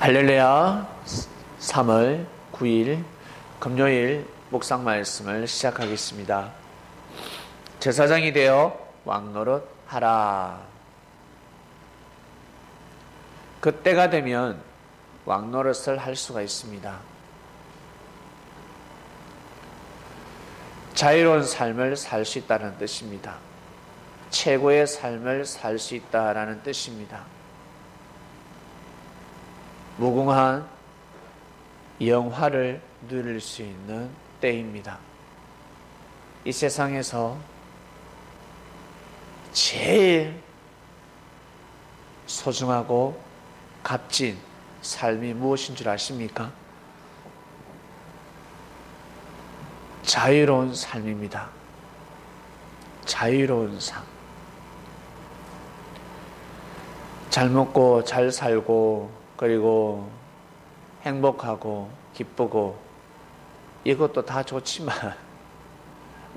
할렐루야. 3월 9일 금요일 묵상 말씀을 시작하겠습니다. 제사장이 되어 왕노릇 하라. 그때가 되면 왕노릇을 할 수가 있습니다. 자유로운 삶을 살 수 있다는 뜻입니다. 최고의 삶을 살 수 있다라는 뜻입니다. 무궁한 영화를 누릴 수 있는 때입니다. 이 세상에서 제일 소중하고 값진 삶이 무엇인 줄 아십니까? 자유로운 삶입니다. 자유로운 삶. 잘 먹고 잘 살고 그리고 행복하고 기쁘고 이것도 다 좋지만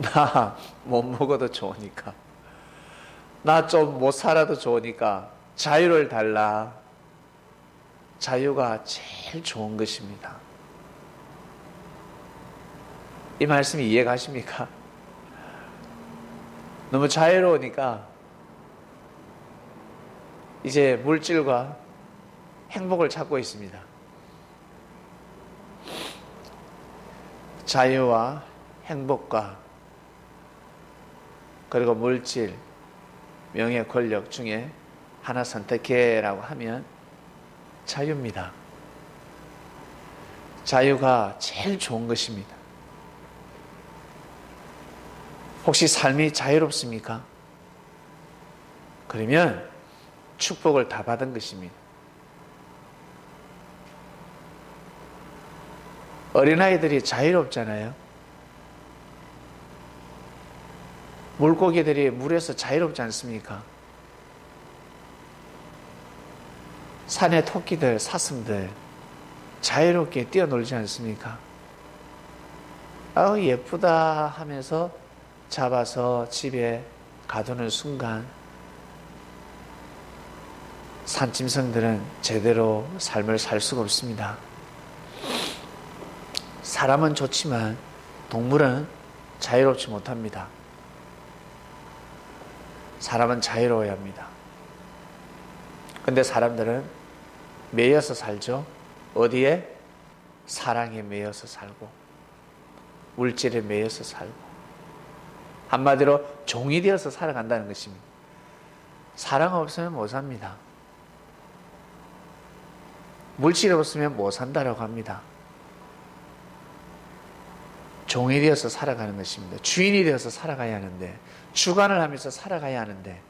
나 못 먹어도 좋으니까, 나 좀 못 살아도 좋으니까 자유를 달라. 자유가 제일 좋은 것입니다. 이 말씀이 이해가십니까? 너무 자유로우니까 이제 물질과 행복을 찾고 있습니다. 자유와 행복과 그리고 물질, 명예, 권력 중에 하나 선택해라고 하면 자유입니다. 자유가 제일 좋은 것입니다. 혹시 삶이 자유롭습니까? 그러면 축복을 다 받은 것입니다. 어린아이들이 자유롭잖아요. 물고기들이 물에서 자유롭지 않습니까? 산의 토끼들, 사슴들 자유롭게 뛰어놀지 않습니까? 아우 예쁘다 하면서 잡아서 집에 가두는 순간 산짐승들은 제대로 삶을 살 수가 없습니다. 사람은 좋지만 동물은 자유롭지 못합니다. 사람은 자유로워야 합니다. 근데 사람들은 매여서 살죠. 어디에? 사랑에 매여서 살고 물질에 매여서 살고, 한마디로 종이 되어서 살아간다는 것입니다. 사랑 없으면 못 삽니다. 물질이 없으면 못 산다라고 합니다. 종이 되어서 살아가는 것입니다. 주인이 되어서 살아가야 하는데, 주관을 하면서 살아가야 하는데,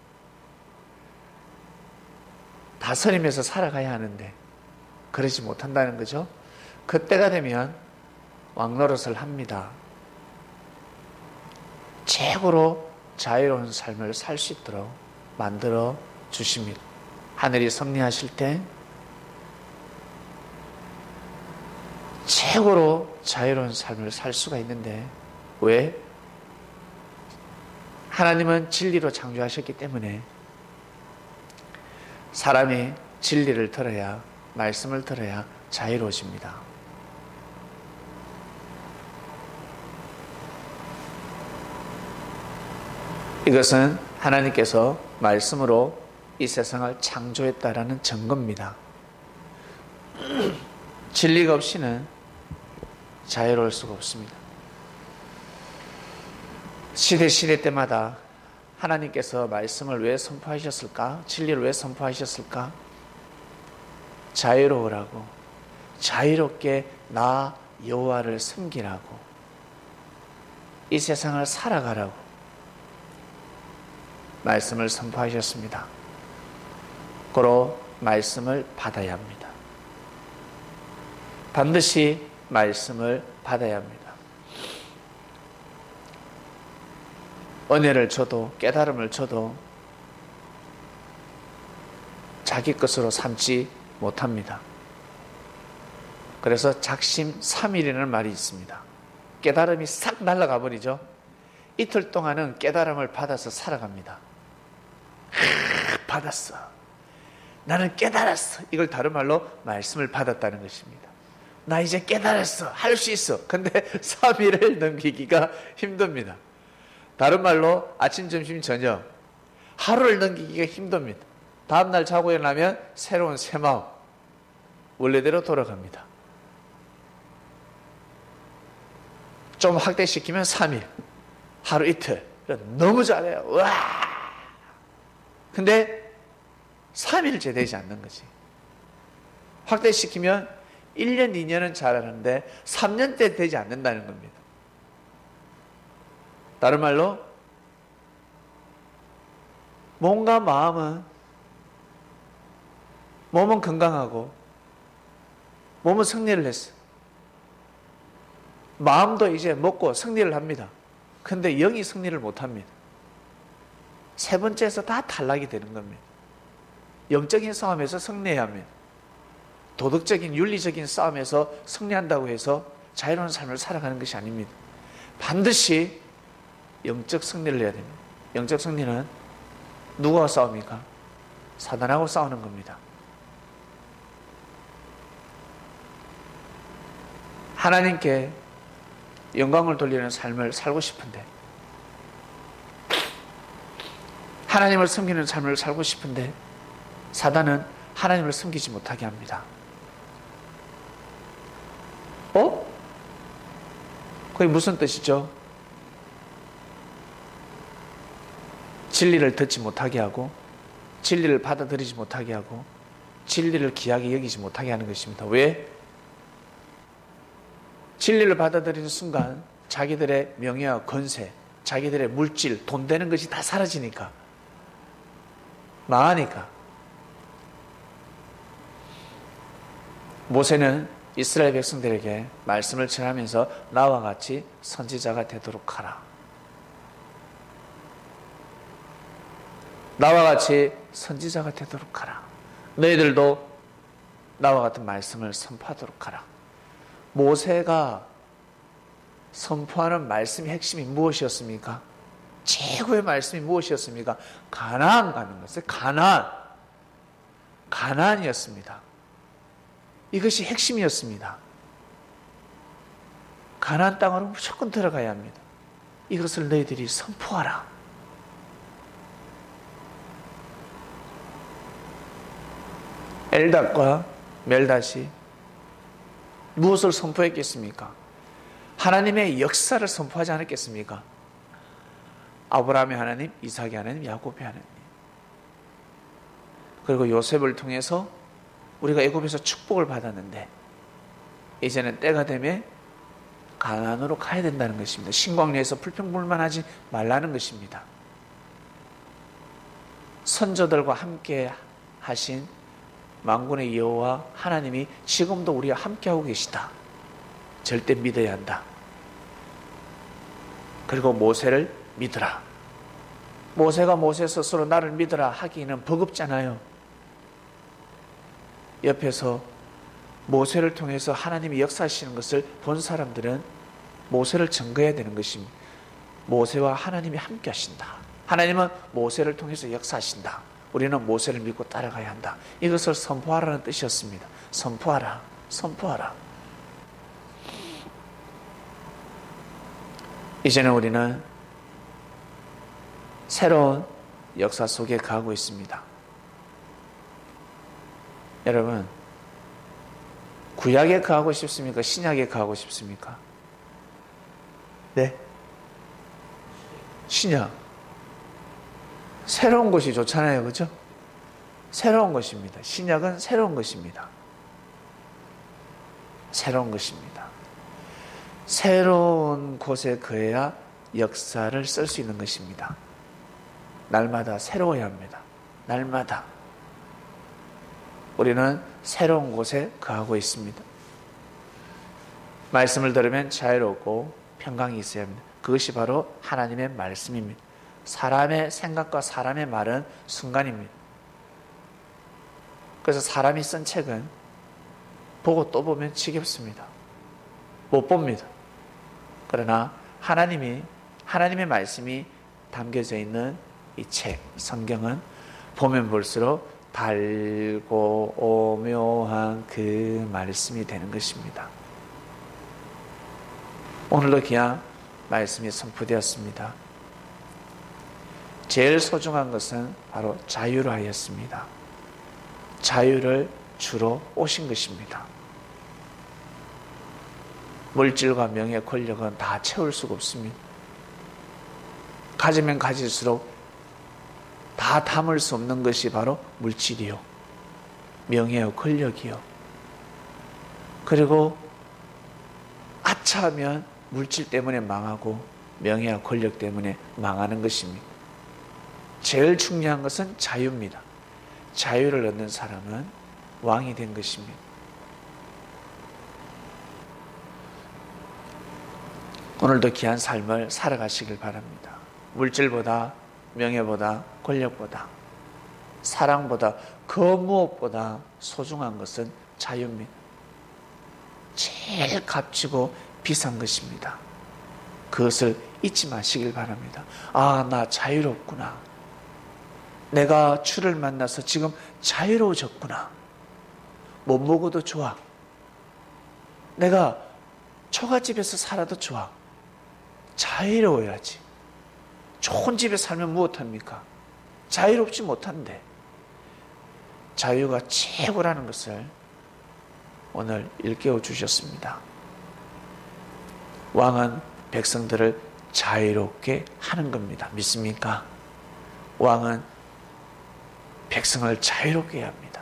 다스리면서 살아가야 하는데 그러지 못한다는 거죠. 그때가 되면 왕노릇을 합니다. 최고로 자유로운 삶을 살 수 있도록 만들어 주십니다. 하늘이 섭리하실 때 최고로 자유로운 삶을 살 수가 있는데, 왜? 하나님은 진리로 창조하셨기 때문에 사람이 진리를 들어야, 말씀을 들어야 자유로워집니다. 이것은 하나님께서 말씀으로 이 세상을 창조했다라는 증거입니다. 진리가 없이는 자유로울 수가 없습니다. 시대 때마다 하나님께서 말씀을 왜 선포하셨을까? 진리를 왜 선포하셨을까? 자유로우라고, 자유롭게 나 여호와를 섬기라고, 이 세상을 살아가라고 말씀을 선포하셨습니다. 고로 말씀을 받아야 합니다. 반드시 말씀을 받아야 합니다. 은혜를 줘도, 깨달음을 줘도 자기 것으로 삼지 못합니다. 그래서 작심삼일이라는 말이 있습니다. 깨달음이 싹 날아가 버리죠. 이틀 동안은 깨달음을 받아서 살아갑니다. 받았어. 나는 깨달았어. 이걸 다른 말로 말씀을 받았다는 것입니다. 나 이제 깨달았어. 할 수 있어. 근데 3일을 넘기기가 힘듭니다. 다른 말로 아침, 점심, 저녁 하루를 넘기기가 힘듭니다. 다음날 자고 일어나면 새로운 새 마음 원래대로 돌아갑니다. 좀 확대시키면 3일, 하루 이틀. 너무 잘해요. 와! 근데 3일째 되지 않는 거지. 확대시키면 1년, 2년은 잘하는데 3년 때 되지 않는다는 겁니다. 다른 말로 몸과 마음은, 몸은 건강하고 몸은 승리를 했어. 마음도 이제 먹고 승리를 합니다. 근데 영이 승리를 못합니다. 세 번째에서 다 탈락이 되는 겁니다. 영적인 싸움에서 승리해야 합니다. 도덕적인 윤리적인 싸움에서 승리한다고 해서 자유로운 삶을 살아가는 것이 아닙니다. 반드시 영적 승리를 해야 됩니다. 영적 승리는 누구와 싸웁니까? 사단하고 싸우는 겁니다. 하나님께 영광을 돌리는 삶을 살고 싶은데, 하나님을 섬기는 삶을 살고 싶은데 사단은 하나님을 섬기지 못하게 합니다. 그게 무슨 뜻이죠? 진리를 듣지 못하게 하고, 진리를 받아들이지 못하게 하고, 진리를 귀하게 여기지 못하게 하는 것입니다. 왜? 진리를 받아들이는 순간 자기들의 명예와 권세, 자기들의 물질, 돈 되는 것이 다 사라지니까, 망하니까. 모세는 이스라엘 백성들에게 말씀을 전하면서 나와 같이 선지자가 되도록 하라. 나와 같이 선지자가 되도록 하라. 너희들도 나와 같은 말씀을 선포하도록 하라. 모세가 선포하는 말씀의 핵심이 무엇이었습니까? 최고의 말씀이 무엇이었습니까? 가나안 가는 것을, 가나안이었습니다. 이것이 핵심이었습니다. 가나안 땅으로 무조건 들어가야 합니다. 이것을 너희들이 선포하라. 엘닷과 멜닷이 무엇을 선포했겠습니까? 하나님의 역사를 선포하지 않았겠습니까? 아브라함의 하나님, 이삭의 하나님, 야곱의 하나님. 그리고 요셉을 통해서 우리가 애굽에서 축복을 받았는데 이제는 때가 되면 가나안으로 가야 된다는 것입니다. 신광야에서 불평불만하지 말라는 것입니다. 선조들과 함께 하신 만군의 여호와 하나님이 지금도 우리와 함께하고 계시다. 절대 믿어야 한다. 그리고 모세를 믿으라. 모세가 모세 스스로 나를 믿으라 하기는 버겁잖아요. 옆에서 모세를 통해서 하나님이 역사하시는 것을 본 사람들은 모세를 증거해야 되는 것입니다. 모세와 하나님이 함께 하신다. 하나님은 모세를 통해서 역사하신다. 우리는 모세를 믿고 따라가야 한다. 이것을 선포하라는 뜻이었습니다. 선포하라. 선포하라. 이제는 우리는 새로운 역사 속에 가고 있습니다. 여러분, 구약에 가고 싶습니까? 신약에 가고 싶습니까? 네? 신약. 새로운 것이 좋잖아요. 그죠? 새로운 것입니다. 신약은 새로운 것입니다. 새로운 것입니다. 새로운 곳에 거해야 역사를 쓸 수 있는 것입니다. 날마다 새로워야 합니다. 날마다. 우리는 새로운 곳에 거하고 있습니다. 말씀을 들으면 자유롭고 평강이 있어야 합니다. 그것이 바로 하나님의 말씀입니다. 사람의 생각과 사람의 말은 순간입니다. 그래서 사람이 쓴 책은 보고 또 보면 지겹습니다. 못 봅니다. 그러나 하나님의 말씀이 담겨져 있는 이 책, 성경은 보면 볼수록 달고 오묘한 그 말씀이 되는 것입니다. 오늘도 귀한 말씀이 선포되었습니다. 제일 소중한 것은 바로 자유로 하였습니다. 자유를 주러 오신 것입니다. 물질과 명예, 권력은 다 채울 수가 없습니다. 가지면 가질수록 다 담을 수 없는 것이 바로 물질이요, 명예요, 권력이요. 그리고 아차하면 물질 때문에 망하고 명예와 권력 때문에 망하는 것입니다. 제일 중요한 것은 자유입니다. 자유를 얻는 사람은 왕이 된 것입니다. 오늘도 귀한 삶을 살아가시길 바랍니다. 물질보다, 명예보다, 권력보다, 사랑보다, 그 무엇보다 소중한 것은 자유입니다. 제일 값지고 비싼 것입니다. 그것을 잊지 마시길 바랍니다. 아, 나 자유롭구나. 내가 주를 만나서 지금 자유로워졌구나. 못 먹어도 좋아. 내가 처갓집에서 살아도 좋아. 자유로워야지. 좋은 집에 살면 무엇합니까? 자유롭지 못한데. 자유가 최고라는 것을 오늘 일깨워 주셨습니다. 왕은 백성들을 자유롭게 하는 겁니다. 믿습니까? 왕은 백성을 자유롭게 해야 합니다.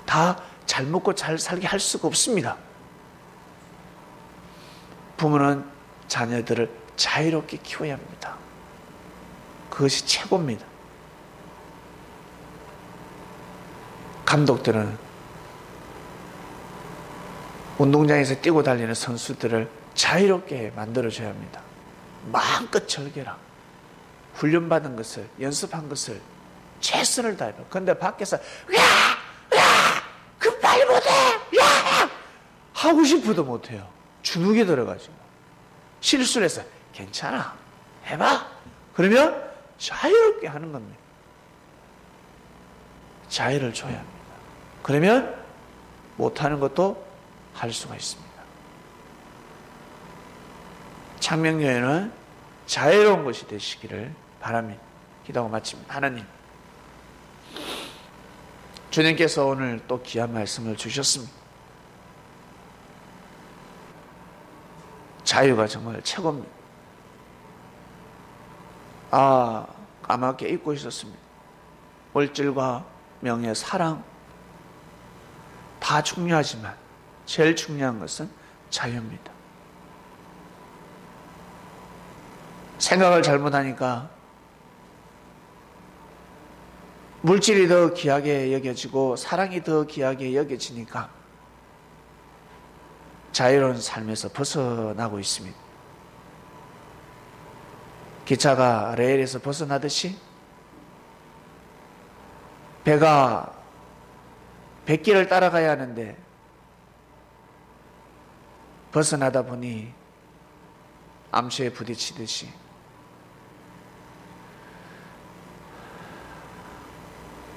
다 잘 먹고 잘 살게 할 수가 없습니다. 부모는 자녀들을 자유롭게 키워야 합니다. 그것이 최고입니다. 감독들은 운동장에서 뛰고 달리는 선수들을 자유롭게 만들어줘야 합니다. 마음껏 즐겨라. 훈련받은 것을, 연습한 것을 최선을 다해봐. 그런데 밖에서 그 말 못해! 야! 하고 싶어도 못해요. 주눅에 들어가지고 실수를 해서 괜찮아, 해봐. 그러면 자유롭게 하는 겁니다. 자유를 줘야 합니다. 그러면 못하는 것도 할 수가 있습니다. 창명여행은 자유로운 것이 되시기를 바랍니다. 기도하고 마칩니다. 하나님, 주님께서 오늘 또 귀한 말씀을 주셨습니다. 자유가 정말 최고입니다. 까맣게 잊고 있었습니다. 물질과 명예, 사랑 다 중요하지만 제일 중요한 것은 자유입니다. 생각을 잘못하니까 물질이 더 귀하게 여겨지고 사랑이 더 귀하게 여겨지니까 자유로운 삶에서 벗어나고 있습니다. 기차가 레일에서 벗어나듯이 배가 백길을 따라가야 하는데 벗어나다 보니 암초에 부딪히듯이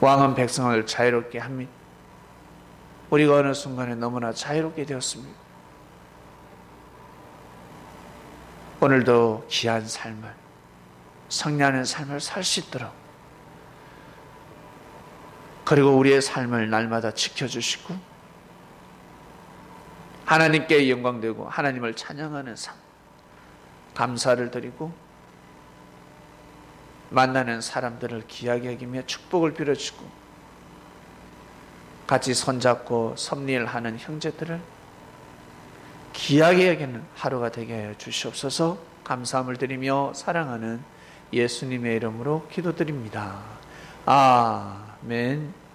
왕은 백성을 자유롭게 합니다. 우리가 어느 순간에 너무나 자유롭게 되었습니다. 오늘도 귀한 삶을, 성리하는 삶을 살 수 있도록, 그리고 우리의 삶을 날마다 지켜주시고 하나님께 영광되고 하나님을 찬양하는 삶, 감사를 드리고 만나는 사람들을 귀하게 여기며 축복을 빌어주고 같이 손잡고 섭리하는 형제들을 귀하게 여기는 하루가 되게 하여 주시옵소서. 감사함을 드리며 사랑하는 예수님의 이름으로 기도드립니다. 아멘.